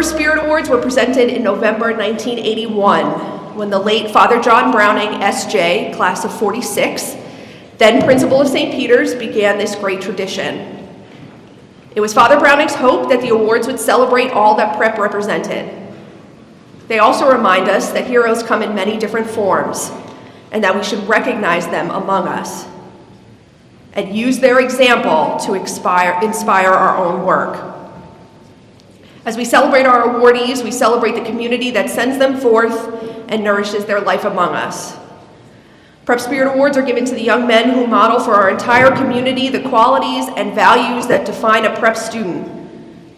first Spirit Awards were presented in November 1981, when the late Father John Browning, S.J., class of 46, then principal of St. Peter's, began this great tradition. It was Father Browning's hope that the awards would celebrate all that prep represented. They also remind us that heroes come in many different forms, and that we should recognize them among us, and use their example to inspire our own work. As we celebrate our awardees, we celebrate the community that sends them forth and nourishes their life among us. Prep Spirit Awards are given to the young men who model for our entire community the qualities and values that define a prep student,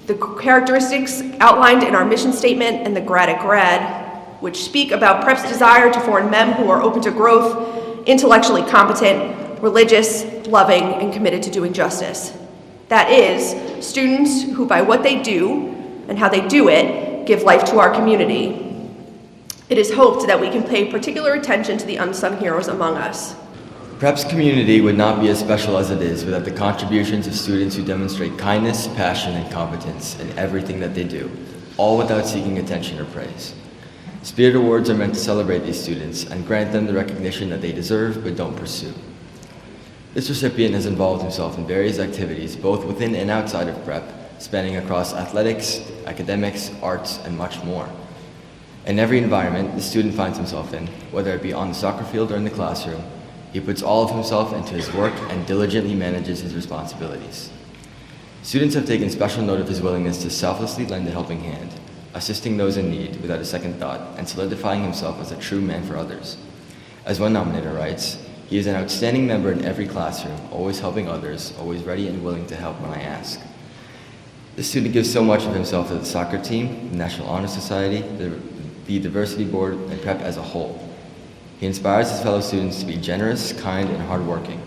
the characteristics outlined in our mission statement and the grad at grad, which speak about prep's desire to form men who are open to growth, intellectually competent, religious, loving, and committed to doing justice. That is, students who by what they do and how they do it give life to our community. It is hoped that we can pay particular attention to the unsung heroes among us. Prep's community would not be as special as it is without the contributions of students who demonstrate kindness, passion, and competence in everything that they do, all without seeking attention or praise. Spirit Awards are meant to celebrate these students and grant them the recognition that they deserve but don't pursue. This recipient has involved himself in various activities both within and outside of prep, spanning across athletics, academics, arts, and much more. In every environment the student finds himself in, whether it be on the soccer field or in the classroom, he puts all of himself into his work and diligently manages his responsibilities. Students have taken special note of his willingness to selflessly lend a helping hand, assisting those in need without a second thought, and solidifying himself as a true man for others. As one nominator writes, he is an outstanding member in every classroom, always helping others, always ready and willing to help when I ask. This student gives so much of himself to the soccer team, the National Honor Society, the Diversity Board, and prep as a whole. He inspires his fellow students to be generous, kind, and hardworking.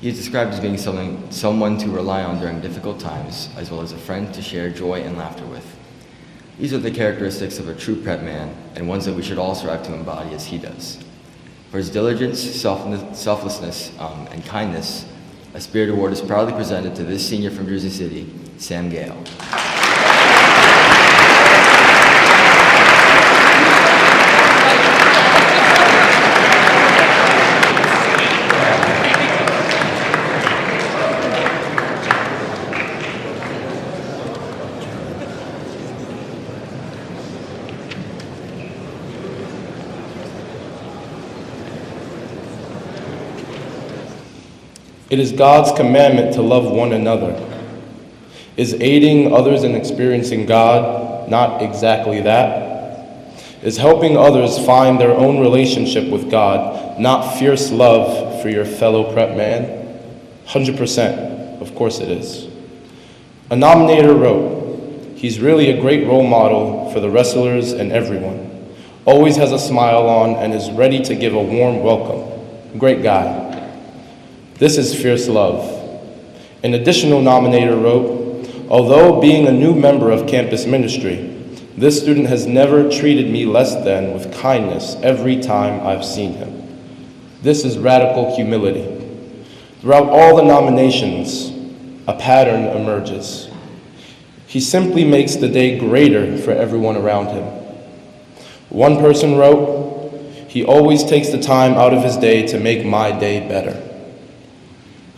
He is described as being someone to rely on during difficult times, as well as a friend to share joy and laughter with. These are the characteristics of a true prep man, and ones that we should all strive to embody as he does. For his diligence, selflessness, and kindness, a Spirit Award is proudly presented to this senior from Jersey City, Sam Gayle. It is God's commandment to love one another. Is aiding others in experiencing God not exactly that? Is helping others find their own relationship with God not fierce love for your fellow prep man? 100%, of course it is. A nominator wrote, "He's really a great role model for the wrestlers and everyone. Always has a smile on and is ready to give a warm welcome. Great guy." This is fierce love. An additional nominator wrote, "Although being a new member of campus ministry, this student has never treated me less than with kindness every time I've seen him." This is radical humility. Throughout all the nominations, a pattern emerges. He simply makes the day greater for everyone around him. One person wrote, "He always takes the time out of his day to make my day better."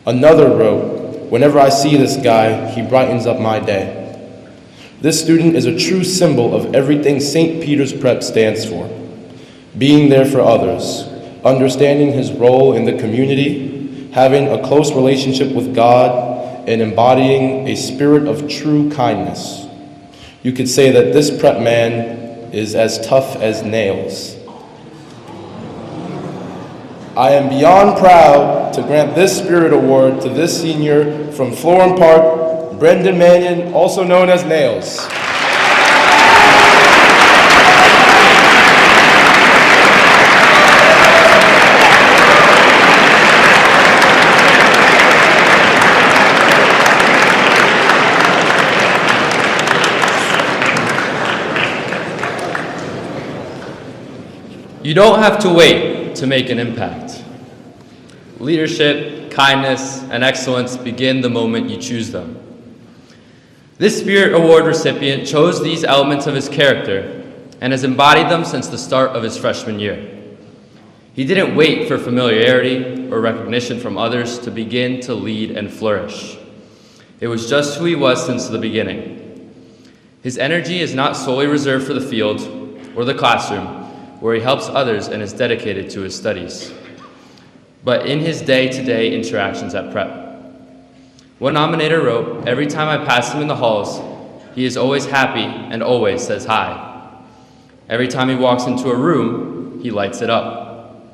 Another wrote, "Whenever I see this guy, he brightens up my day." This student is a true symbol of everything St. Peter's Prep stands for. Being there for others, understanding his role in the community, having a close relationship with God, and embodying a spirit of true kindness. You could say that this prep man is as tough as nails. I am beyond proud to grant this Spirit Award to this senior from Florham Park, Brendan Mannion, also known as Nails. You don't have to wait to make an impact. Leadership, kindness, and excellence begin the moment you choose them. This Spirit Award recipient chose these elements of his character and has embodied them since the start of his freshman year. He didn't wait for familiarity or recognition from others to begin to lead and flourish. It was just who he was since the beginning. His energy is not solely reserved for the field or the classroom, where he helps others and is dedicated to his studies, but in his day-to-day interactions at prep. One nominator wrote, "Every time I pass him in the halls, he is always happy and always says hi. Every time he walks into a room, he lights it up."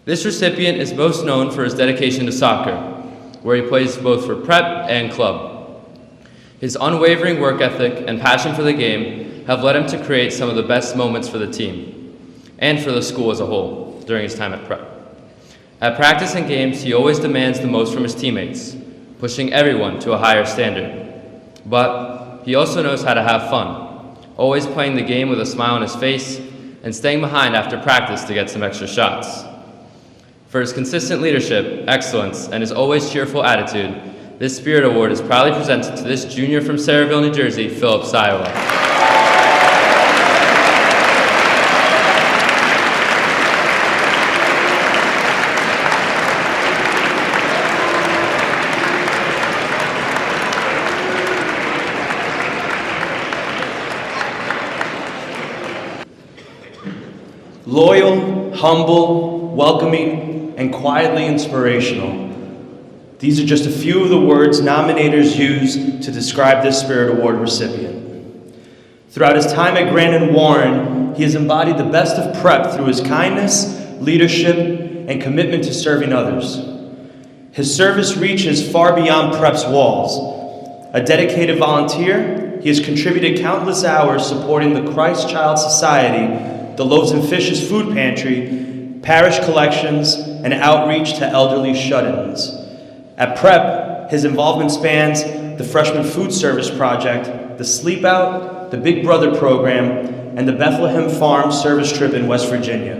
This recipient is most known for his dedication to soccer, where he plays both for prep and club. His unwavering work ethic and passion for the game have led him to create some of the best moments for the team and for the school as a whole during his time at prep. At practice and games, he always demands the most from his teammates, pushing everyone to a higher standard. But he also knows how to have fun, always playing the game with a smile on his face and staying behind after practice to get some extra shots. For his consistent leadership, excellence, and his always cheerful attitude, this Spirit Award is proudly presented to this junior from Sayreville, New Jersey, Philip Sayouwoh. Loyal, humble, welcoming, and quietly inspirational. These are just a few of the words nominators use to describe this Spirit Award recipient. Throughout his time at Grant and Warren, he has embodied the best of prep through his kindness, leadership, and commitment to serving others. His service reaches far beyond prep's walls. A dedicated volunteer, he has contributed countless hours supporting the Christ Child Society, the Loaves and Fishes Food Pantry, parish collections, and outreach to elderly shut-ins. At prep, his involvement spans the Freshman Food Service Project, the Sleep Out, the Big Brother program, and the Bethlehem Farm service trip in West Virginia.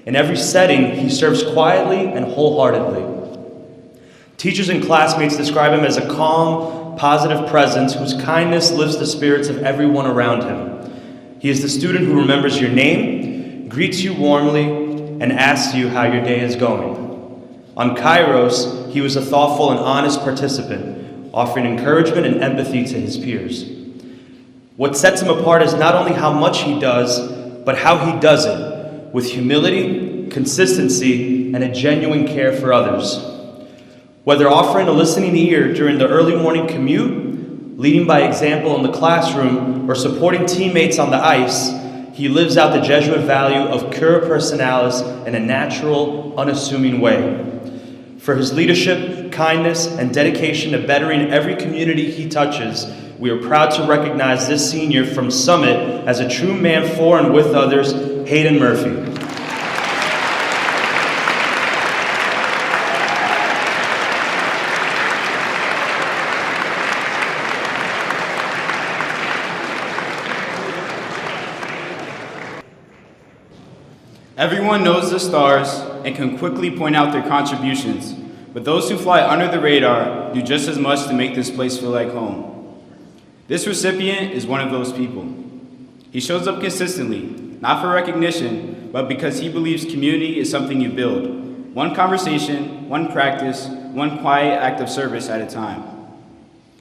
In every setting, he serves quietly and wholeheartedly. Teachers and classmates describe him as a calm, positive presence whose kindness lifts the spirits of everyone around him. He is the student who remembers your name, greets you warmly, and asks you how your day is going. On Kairos, he was a thoughtful and honest participant, offering encouragement and empathy to his peers. What sets him apart is not only how much he does, but how he does it, with humility, consistency, and a genuine care for others. Whether offering a listening ear during the early morning commute, leading by example in the classroom, or supporting teammates on the ice, he lives out the Jesuit value of cura personalis in a natural, unassuming way. For his leadership, kindness, and dedication to bettering every community he touches, we are proud to recognize this senior from Summit as a true man for and with others, Hadyn Murphy. Everyone knows the stars and can quickly point out their contributions, but those who fly under the radar do just as much to make this place feel like home. This recipient is one of those people. He shows up consistently, not for recognition, but because he believes community is something you build, one conversation, one practice, one quiet act of service at a time.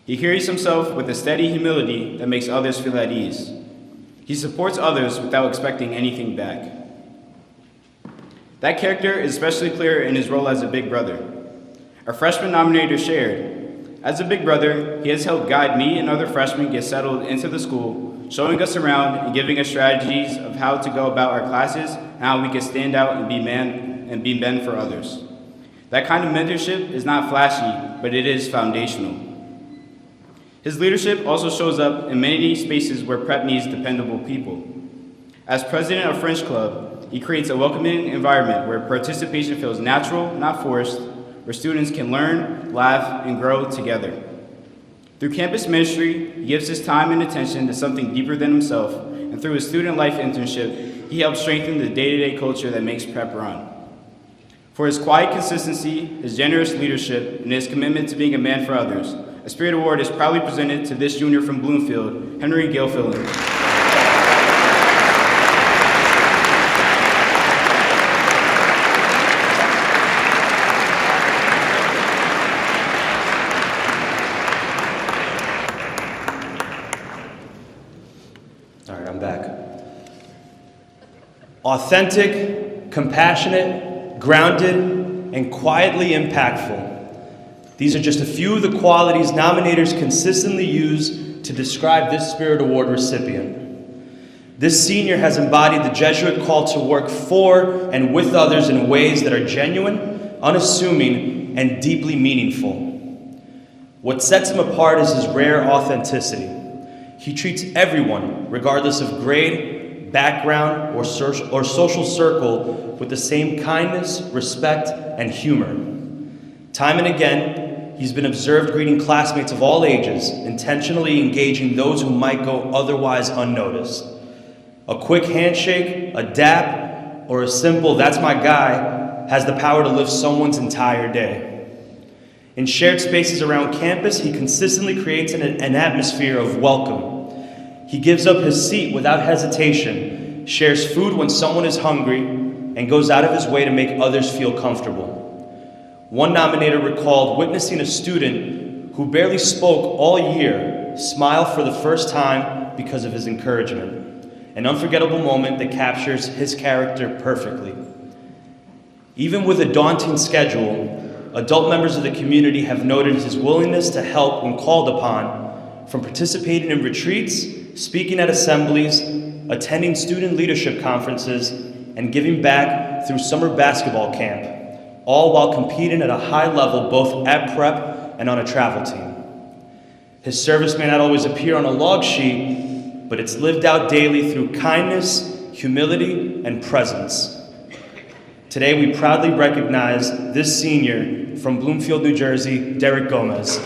He carries himself with a steady humility that makes others feel at ease. He supports others without expecting anything back. That character is especially clear in his role as a big brother. Our freshman nominator shared, "As a big brother, he has helped guide me and other freshmen get settled into the school, showing us around and giving us strategies of how to go about our classes and how we can stand out and be men for others. That kind of mentorship is not flashy, but it is foundational. His leadership also shows up in many spaces where prep needs dependable people. As president of French Club, he creates a welcoming environment where participation feels natural, not forced, where students can learn, laugh, and grow together. Through campus ministry, he gives his time and attention to something deeper than himself, and through his student life internship, he helps strengthen the day-to-day culture that makes prep run. For his quiet consistency, his generous leadership, and his commitment to being a man for others, a Spirit Award is proudly presented to this junior from Bloomfield, Henry Gilfillan. All right, I'm back. Authentic, compassionate, grounded, and quietly impactful. These are just a few of the qualities nominators consistently use to describe this Spirit Award recipient. This senior has embodied the Jesuit call to work for and with others in ways that are genuine, unassuming, and deeply meaningful. What sets him apart is his rare authenticity. He treats everyone, regardless of grade, background, or social circle, with the same kindness, respect, and humor. Time and again, he's been observed greeting classmates of all ages, intentionally engaging those who might go otherwise unnoticed. A quick handshake, a dap, or a simple "that's my guy" has the power to lift someone's entire day. In shared spaces around campus, he consistently creates an atmosphere of welcome. He gives up his seat without hesitation, shares food when someone is hungry, and goes out of his way to make others feel comfortable. One nominator recalled witnessing a student who barely spoke all year smile for the first time because of his encouragement, an unforgettable moment that captures his character perfectly. Even with a daunting schedule, adult members of the community have noted his willingness to help when called upon, from participating in retreats, speaking at assemblies, attending student leadership conferences, and giving back through summer basketball camp, all while competing at a high level both at prep and on a travel team. His service may not always appear on a log sheet, but it's lived out daily through kindness, humility, and presence. Today, we proudly recognize this senior from Bloomfield, New Jersey, Derek Gomez.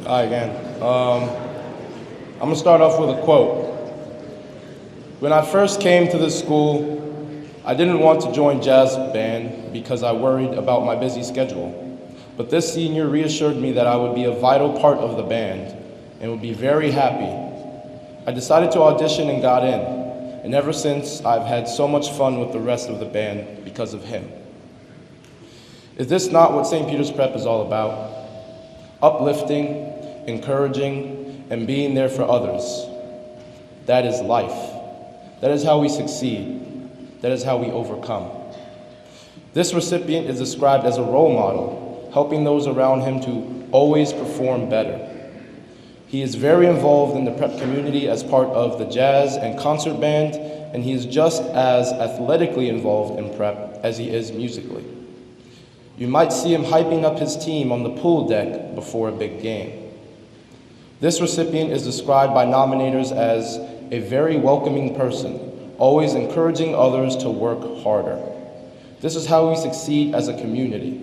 Hi again. I'm gonna start off with a quote. When I first came to this school, I didn't want to join jazz band because I worried about my busy schedule. But this senior reassured me that I would be a vital part of the band and would be very happy. I decided to audition and got in, and ever since I've had so much fun with the rest of the band because of him. Is this not what St. Peter's Prep is all about? Uplifting, encouraging, and being there for others. That is life. That is how we succeed. That is how we overcome. This recipient is described as a role model, helping those around him to always perform better. He is very involved in the prep community as part of the jazz and concert band, and he is just as athletically involved in prep as he is musically. You might see him hyping up his team on the pool deck before a big game. This recipient is described by nominators as a very welcoming person, always encouraging others to work harder. This is how we succeed as a community,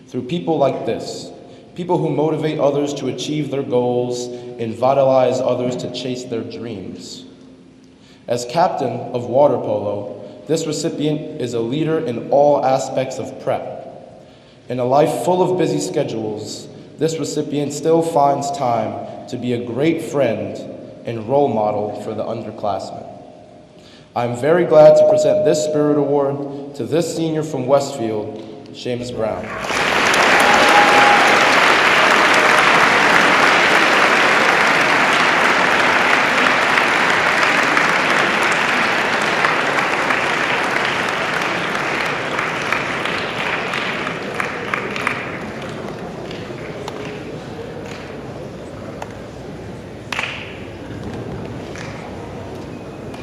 through people like this, people who motivate others to achieve their goals and vitalize others to chase their dreams. As captain of water polo, this recipient is a leader in all aspects of prep. In a life full of busy schedules, this recipient still finds time to be a great friend and role model for the underclassmen. I'm very glad to present this Spirit Award to this senior from Westfield, Seamus Brown.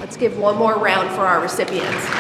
Let's give one more round for our recipients.